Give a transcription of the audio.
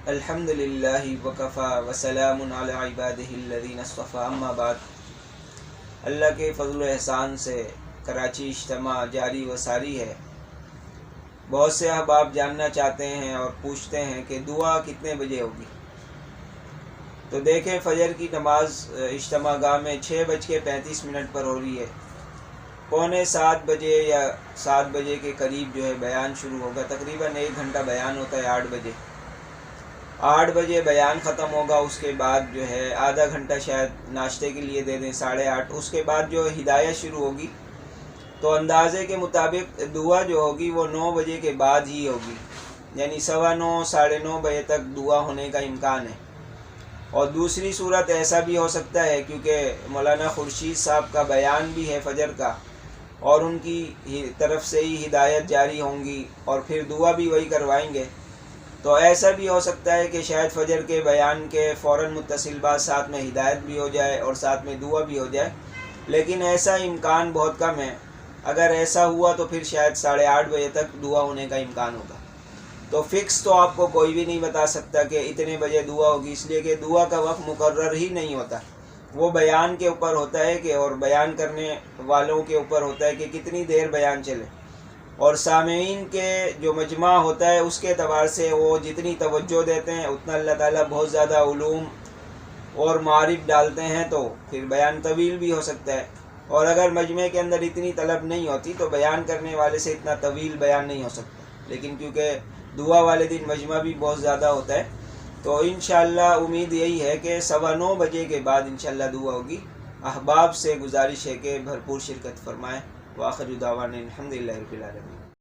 الحمدللہ وکفا وسلام علی عبادہ الذین اصطفیٰ، اما بعد۔ اللہ کے فضل و احسان سے کراچی اجتماع جاری و ساری ہے۔ بہت سے احباب جاننا چاہتے ہیں اور پوچھتے ہیں کہ دعا کتنے بجے ہوگی؟ تو دیکھیں، فجر کی نماز اجتماع گاہ میں 6:35 پر ہو رہی ہے۔ 6:45 بجے یا 7 بجے کے قریب جو ہے بیان شروع ہوگا۔ تقریباً 1 گھنٹہ بیان ہوتا ہے 8 بجے۔ 8 بجے بیان ختم ہوگا، اس کے بعد جو ہے آدھا گھنٹہ شاید ناشتے کے لیے دے دیں، 8:30۔ اس کے بعد جو ہدایت شروع ہوگی، تو اندازے کے مطابق دعا جو ہوگی وہ 9 بجے کے بعد ہی ہوگی، یعنی 9:15 9:30 بجے تک دعا ہونے کا امکان ہے۔ اور دوسری صورت ایسا بھی ہو سکتا ہے، کیونکہ مولانا خورشید صاحب کا بیان بھی ہے فجر کا، اور ان کی طرف سے ہی ہدایت جاری ہوں گی، اور پھر دعا بھی وہی کروائیں گے۔ تو ایسا بھی ہو سکتا ہے کہ شاید فجر کے بیان کے فوراً متصل بعد ساتھ میں ہدایت بھی ہو جائے اور ساتھ میں دعا بھی ہو جائے، لیکن ایسا امکان بہت کم ہے۔ اگر ایسا ہوا تو پھر شاید 8:30 بجے تک دعا ہونے کا امکان ہوگا۔ تو فکس تو آپ کو کوئی بھی نہیں بتا سکتا کہ اتنے بجے دعا ہوگی، اس لیے کہ دعا کا وقت مقرر ہی نہیں ہوتا۔ وہ بیان کے اوپر ہوتا ہے کہ اور بیان کرنے والوں کے اوپر ہوتا ہے کہ کتنی دیر بیان چلے، اور سامعین کے جو مجمع ہوتا ہے اس کے اعتبار سے وہ جتنی توجہ دیتے ہیں اتنا اللہ تعالیٰ بہت زیادہ علوم اور معارف ڈالتے ہیں، تو پھر بیان طویل بھی ہو سکتا ہے۔ اور اگر مجمع کے اندر اتنی طلب نہیں ہوتی تو بیان کرنے والے سے اتنا طویل بیان نہیں ہو سکتا، لیکن کیونکہ دعا والے دن مجمع بھی بہت زیادہ ہوتا ہے، تو انشاءاللہ امید یہی ہے کہ 9:15 بجے کے بعد انشاءاللہ دعا ہوگی۔ احباب سے گزارش ہے کہ بھرپور شرکت فرمائیں۔ وآخر دعوانا الحمدللہ رب العالمین۔